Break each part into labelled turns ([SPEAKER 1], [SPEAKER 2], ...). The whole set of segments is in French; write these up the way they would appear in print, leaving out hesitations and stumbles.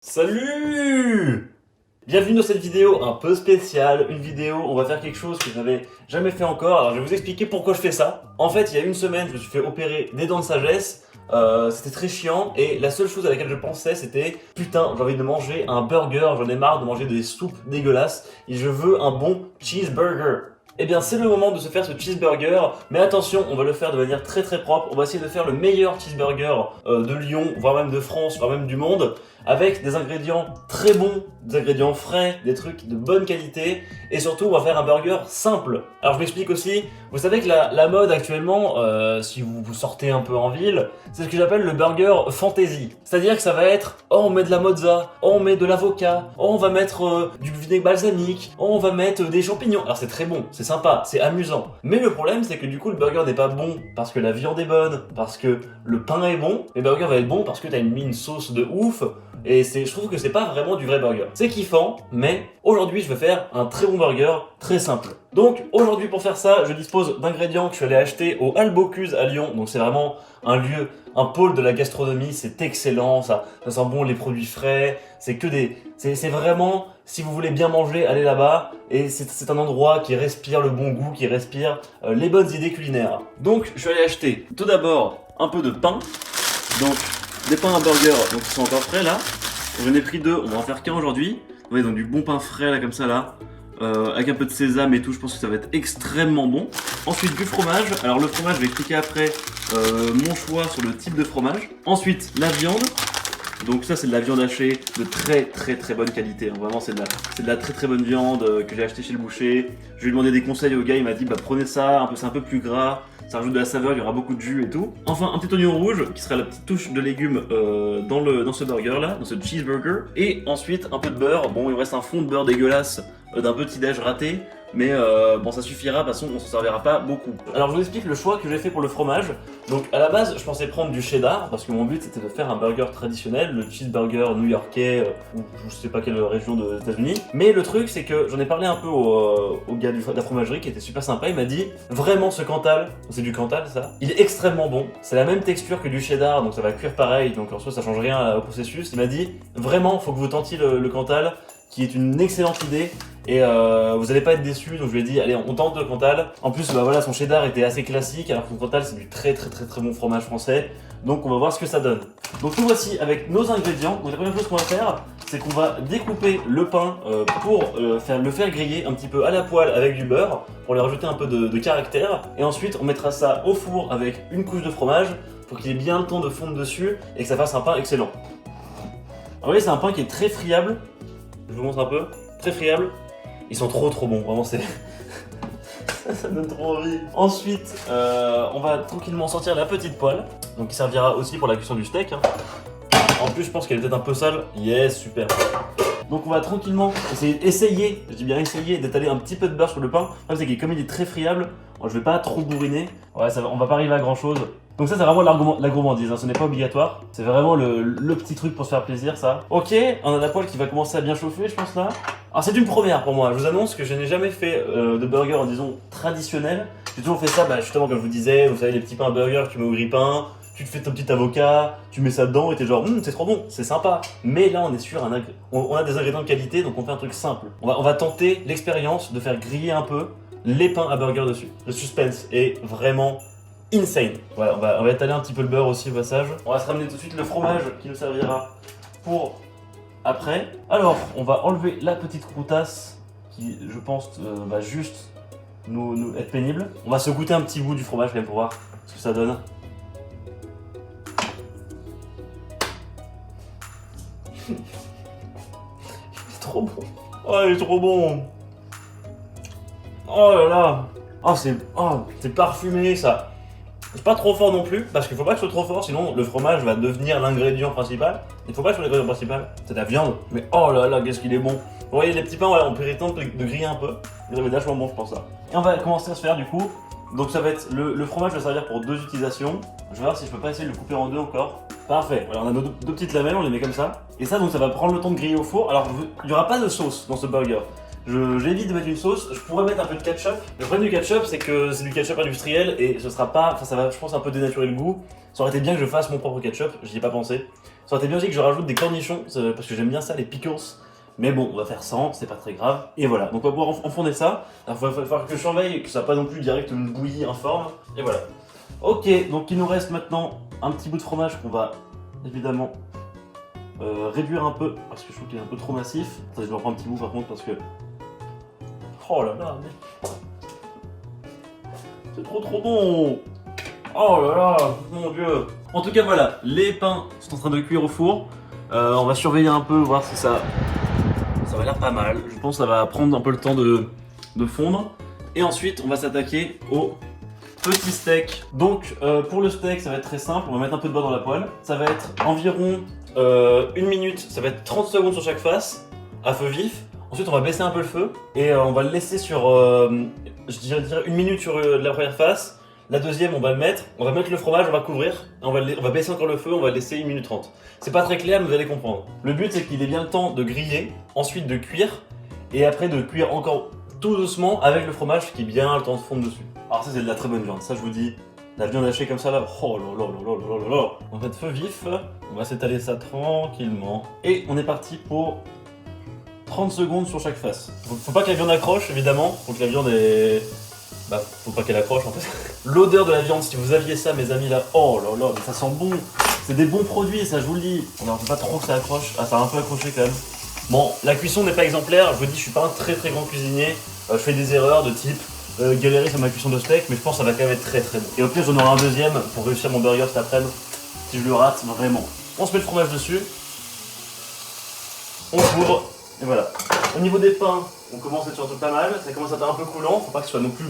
[SPEAKER 1] Salut! Bienvenue dans cette vidéo un peu spéciale, une vidéo où on va faire quelque chose que je n'avais jamais fait encore. Alors je vais vous expliquer pourquoi je fais ça. En fait, il y a une semaine, je me suis fait opérer des dents de sagesse. C'était très chiant et la seule chose à laquelle je pensais c'était putain, j'ai envie de manger un burger, j'en ai marre de manger des soupes dégueulasses et je veux un bon cheeseburger. Eh bien c'est le moment de se faire ce cheeseburger, mais attention, on va le faire de manière très très propre, on va essayer de faire le meilleur cheeseburger de Lyon, voire même de France, voire même du monde, avec des ingrédients très bons, des ingrédients frais, des trucs de bonne qualité, et surtout on va faire un burger simple. Alors je m'explique aussi, vous savez que la mode actuellement, si vous sortez un peu en ville, c'est ce que j'appelle le burger fantasy. C'est-à-dire que ça va être, oh on met de la mozza, oh on met de l'avocat, oh on va mettre du vinaigre balsamique, oh on va mettre des champignons. Alors c'est très bon, c'est sympa, c'est amusant. Mais le problème c'est que du coup le burger n'est pas bon parce que la viande est bonne, parce que le pain est bon. Le burger va être bon parce que t'as mis une sauce de ouf. Et je trouve que c'est pas vraiment du vrai burger. C'est kiffant, mais aujourd'hui je vais faire un très bon burger, très simple. Donc aujourd'hui pour faire ça, je dispose d'ingrédients que je suis allé acheter au Albocuse à Lyon. Donc c'est vraiment un lieu, un pôle de la gastronomie, c'est excellent, ça sent bon les produits frais, c'est vraiment, si vous voulez bien manger, allez là-bas. Et c'est un endroit qui respire le bon goût, qui respire les bonnes idées culinaires. Donc je suis allé acheter tout d'abord un peu de pain. Donc des pains à burger, donc ils sont encore frais là. J'en ai pris deux, on va en faire qu'un aujourd'hui. Ouais, donc du bon pain frais là comme ça là, avec un peu de sésame et tout, je pense que ça va être extrêmement bon. Ensuite du fromage, alors le fromage je vais expliquer après mon choix sur le type de fromage. Ensuite la viande, donc ça c'est de la viande hachée de très bonne qualité, hein. Vraiment c'est de la très bonne viande que j'ai acheté chez le boucher. Je lui ai demandé des conseils au gars, il m'a dit bah prenez ça, c'est un peu plus gras. Ça rajoute de la saveur, il y aura beaucoup de jus et tout. Enfin, un petit oignon rouge, qui sera la petite touche de légumes dans ce burger là, dans ce cheeseburger. Et ensuite, un peu de beurre. Bon, il me reste un fond de beurre dégueulasse d'un petit déj raté. Mais bon, ça suffira, de toute façon, on s'en servira pas beaucoup. Alors, je vous explique le choix que j'ai fait pour le fromage. Donc, à la base, je pensais prendre du cheddar, parce que mon but c'était de faire un burger traditionnel, le cheeseburger new-yorkais, ou je sais pas quelle région des États-Unis. Mais le truc, c'est que j'en ai parlé un peu au gars de la fromagerie qui était super sympa. Il m'a dit vraiment ce Cantal, c'est du Cantal ça, il est extrêmement bon. C'est la même texture que du cheddar, donc ça va cuire pareil, donc en soi ça change rien au processus. Il m'a dit vraiment, faut que vous tentiez le Cantal, qui est une excellente idée. Et vous allez pas être déçus, donc je lui ai dit allez on tente le Cantal. En plus bah voilà, son cheddar était assez classique alors que son Cantal c'est du très bon fromage français. Donc on va voir ce que ça donne. Donc nous voici avec nos ingrédients. Donc la première chose qu'on va faire c'est qu'on va découper le pain pour le faire griller un petit peu à la poêle avec du beurre pour lui rajouter un peu de caractère. Et ensuite on mettra ça au four avec une couche de fromage pour qu'il ait bien le temps de fondre dessus et que ça fasse un pain excellent. Vous voyez c'est un pain qui est très friable. Je vous montre un peu, très friable. Ils sont trop bons, vraiment c'est... ça donne trop envie. Ensuite, on va tranquillement sortir la petite poêle, donc qui servira aussi pour la cuisson du steak, hein. En plus, je pense qu'elle est peut-être un peu sale. Yes, super. Donc on va tranquillement essayer, je dis bien essayer, d'étaler un petit peu de beurre sur le pain. Le problème c'est que comme il est très friable, je vais pas trop bourriner. Ouais, on va pas arriver à grand chose. Donc ça c'est vraiment la gourmandise, hein. Ce n'est pas obligatoire. C'est vraiment le petit truc pour se faire plaisir ça. Ok, on a la poêle qui va commencer à bien chauffer je pense là. Alors c'est une première pour moi, je vous annonce que je n'ai jamais fait de burger disons traditionnel. J'ai toujours fait ça justement comme je vous disais, vous savez les petits pains burger que tu mets au grille-pain. Tu te fais ton petit avocat, tu mets ça dedans et t'es genre c'est trop bon, c'est sympa. Mais là on est sur on a des ingrédients de qualité donc on fait un truc simple. On va tenter l'expérience de faire griller un peu les pains à burger dessus. Le suspense est vraiment insane. Voilà, on va étaler un petit peu le beurre aussi au passage. On va se ramener tout de suite le fromage qui nous servira pour après. Alors on va enlever la petite croutasse qui je pense va juste nous être pénible. On va se goûter un petit bout du fromage quand même pour voir ce que ça donne. Il est trop bon. Oh, il est trop bon. Oh là là. Oh, c'est parfumé ça. C'est pas trop fort non plus, parce qu'il faut pas que ce soit trop fort, sinon le fromage va devenir l'ingrédient principal. Il faut pas que ce soit l'ingrédient principal, c'est la viande. Mais oh là là, qu'est-ce qu'il est bon. Vous voyez les petits pains, voilà, on peut temps de griller un peu. Ça va être vachement bon, je pense ça. Et on va commencer à se faire du coup. Donc ça va être le fromage va servir pour 2 utilisations. Je vais voir si je peux pas essayer de le couper en 2 encore. Parfait, voilà, on a nos deux petites lamelles, on les met comme ça. Et ça donc ça va prendre le temps de griller au four. Alors il n'y aura pas de sauce dans ce burger. J'évite de mettre une sauce, je pourrais mettre un peu de ketchup. Le problème du ketchup c'est que c'est du ketchup industriel et ce sera pas, ça va je pense un peu dénaturer le goût. Ça aurait été bien que je fasse mon propre ketchup, j'y ai pas pensé. Ça aurait été bien aussi que je rajoute des cornichons, parce que j'aime bien ça, les pickles. Mais bon, on va faire sans, c'est pas très grave. Et voilà, donc on va pouvoir enfourner ça. Il va falloir que je surveille que ça n'a pas non plus direct une bouillie informe. Et voilà. Ok, donc il nous reste maintenant un petit bout de fromage qu'on va évidemment réduire un peu, parce que je trouve qu'il est un peu trop massif. Attendez, je vais en prendre un petit bout par contre, parce que... Oh là là, mais... C'est trop bon. Oh là là, mon dieu. En tout cas voilà, les pains sont en train de cuire au four. On va surveiller un peu, voir si ça va l'air pas mal. Je pense que ça va prendre un peu le temps de fondre. Et ensuite on va s'attaquer au petit steak. Donc pour le steak ça va être très simple, on va mettre un peu de beurre dans la poêle. Ça va être environ 1 minute, ça va être 30 secondes sur chaque face, à feu vif. Ensuite on va baisser un peu le feu et on va le laisser sur, je dirais 1 minute sur la première face. La deuxième, on va mettre le fromage, on va couvrir, et on va baisser encore le feu, on va le laisser 1 minute 30. C'est pas très clair, mais vous allez comprendre. Le but, c'est qu'il ait bien le temps de griller, ensuite de cuire, et après de cuire encore tout doucement avec le fromage qui est bien le temps de fondre dessus. Alors ça, c'est de la très bonne viande, ça je vous dis. La viande hachée comme ça là, oh là là là là là là là. On va mettre feu vif, on va s'étaler ça tranquillement. Et on est parti pour 30 secondes sur chaque face. Faut pas que la viande accroche, évidemment, faut que la viande est... Bah, faut pas qu'elle accroche en fait. L'odeur de la viande, si vous aviez ça, mes amis, là, oh là là, mais ça sent bon. C'est des bons produits, ça, je vous le dis. On ne pas trop que ça accroche. Ah, ça a un peu accroché quand même. Bon, la cuisson n'est pas exemplaire. Je vous dis, je suis pas un très grand cuisinier. Je fais des erreurs de type galérer sur ma cuisson de steak, mais je pense que ça va quand même être très bon. Et au pire, j'en aurai un deuxième pour réussir mon burger cet après-midi. Si je le rate, vraiment. On se met le fromage dessus. On couvre. Et voilà. Au niveau des pains, on commence à être sur un truc pas mal. Ça commence à être un peu coulant. Faut pas que ce soit non plus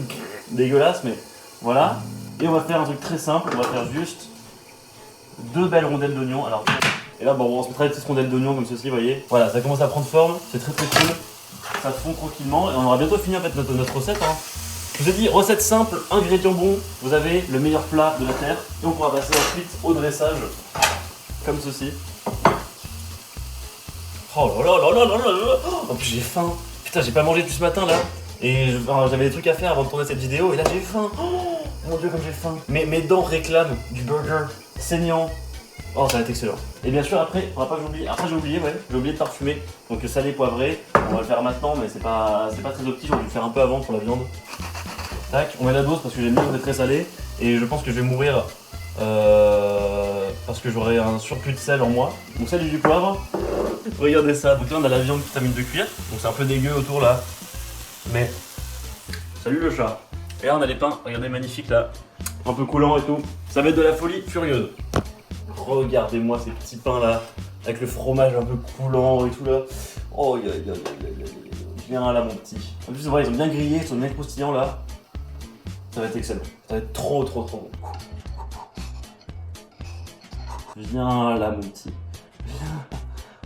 [SPEAKER 1] dégueulasse, mais voilà. Et on va faire un truc très simple. On va faire juste 2 belles rondelles d'oignons. Alors, et là, bon, on se mettra des petites rondelles d'oignons comme ceci, vous voyez. Voilà, ça commence à prendre forme. C'est très cool. Ça fond tranquillement. Et on aura bientôt fini en fait notre recette. Hein. Je vous ai dit, recette simple, ingrédients bons. Vous avez le meilleur plat de la terre. Et on pourra passer ensuite au dressage. Comme ceci. Oh là là là là là là là. En plus j'ai faim. Putain, j'ai pas mangé depuis ce matin là. Et j'avais des trucs à faire avant de tourner cette vidéo et là j'ai faim. Oh mon dieu comme j'ai faim. Mes dents réclament du burger saignant. Oh ça va être excellent. Et bien sûr après, faudra pas que j'oublie. Après j'ai oublié de parfumer. Donc salé poivré, on va le faire maintenant mais c'est pas très optique, j'aurais dû le faire un peu avant pour la viande. Tac, on met la dose parce que j'aime bien être très salé. Et je pense que je vais mourir parce que j'aurai un surplus de sel en moi. Donc sel et du poivre. Regardez ça, donc là on a la viande qui termine de cuire, donc c'est un peu dégueu autour là, mais salut le chat. Et là on a les pains, regardez magnifique là, un peu coulant et tout, ça va être de la folie furieuse. Regardez-moi ces petits pains là, avec le fromage un peu coulant et tout là. Oh viens là mon petit. En plus voilà, ils ont bien grillé, ils sont bien croustillants là. Ça va être excellent, ça va être trop bon. Viens là mon petit.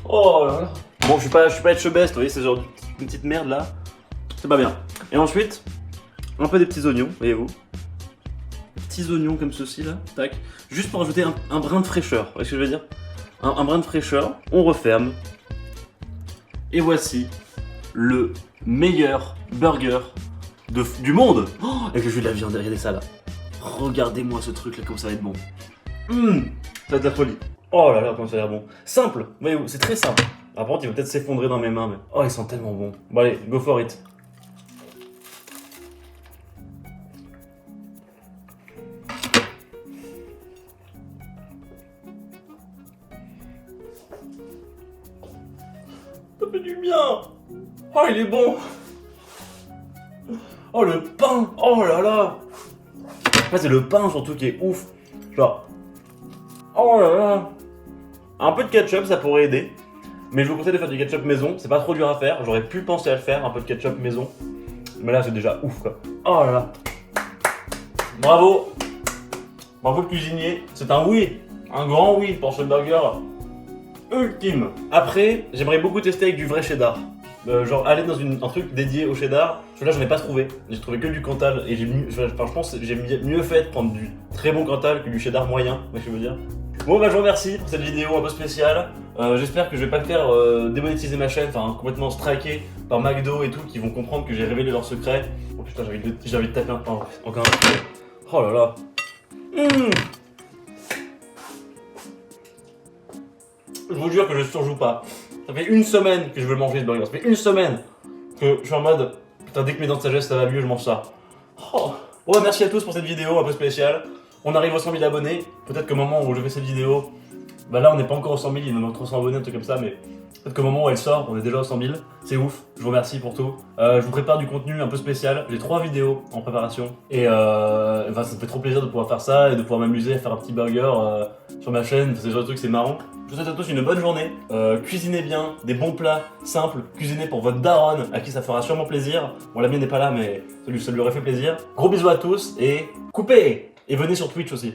[SPEAKER 1] Oh là là. Bon, je suis pas être best, vous voyez, c'est genre une petite merde là. C'est pas bien. Et ensuite, un peu des petits oignons, voyez-vous. Des petits oignons comme ceci là, tac. Juste pour ajouter un brin de fraîcheur, vous voyez ce que je veux dire, un brin de fraîcheur, on referme. Et voici le meilleur burger du monde. Oh, avec le jus de la viande, regardez ça là. Regardez-moi ce truc là, comme ça va être bon. Ça va être de la folie. Oh là là, comment ça a l'air bon. Simple, voyez-vous, c'est très simple. Par contre, il va peut-être s'effondrer dans mes mains, mais... Oh, ils sont tellement bons. Bon allez, go for it. Ça fait du bien. Oh, il est bon. Oh, le pain. Oh là là. En fait, c'est le pain surtout qui est ouf. Genre... Oh là là. Un peu de ketchup, ça pourrait aider. Mais je vous conseille de faire du ketchup maison, c'est pas trop dur à faire. J'aurais pu penser à le faire, un peu de ketchup maison. Mais là, c'est déjà ouf quoi. Oh là là. Bravo. Bravo le cuisinier. C'est un oui. Un grand oui pour ce burger ultime. Après, j'aimerais beaucoup tester avec du vrai cheddar. Genre aller dans un truc dédié au cheddar. Parce que là, j'en ai pas trouvé. J'ai trouvé que du Cantal. Et je pense que j'ai mieux fait de prendre du très bon Cantal que du cheddar moyen. Vous voyez ce que je veux dire. Bon bah je vous remercie pour cette vidéo un peu spéciale. J'espère que je vais pas me faire démonétiser ma chaîne, enfin complètement striker par McDo et tout, qui vont comprendre que j'ai révélé leur secret. Oh putain, j'ai envie de taper encore un. Oh là là. je vous jure que je surjoue pas. Ça fait une semaine que je veux manger ce burger. Ça fait une semaine que je suis en mode putain, dès que mes dents de sagesse ça va mieux, je mange ça. Oh. Bon, merci à tous pour cette vidéo un peu spéciale. On arrive aux 100 000 abonnés. Peut-être qu'au moment où je fais cette vidéo, bah là on n'est pas encore aux 100 000, il nous manque 300 abonnés, un truc comme ça, mais peut-être qu'au moment où elle sort, on est déjà aux 100 000. C'est ouf, je vous remercie pour tout. Je vous prépare du contenu un peu spécial. J'ai 3 vidéos en préparation. Et ça me fait trop plaisir de pouvoir faire ça et de pouvoir m'amuser à faire un petit burger sur ma chaîne. C'est le genre de truc, c'est marrant. Je vous souhaite à tous une bonne journée. Cuisinez bien, des bons plats simples. Cuisinez pour votre daronne, à qui ça fera sûrement plaisir. Bon, la mienne n'est pas là, mais ça lui aurait fait plaisir. Gros bisous à tous et coupez! Et venez sur Twitch aussi.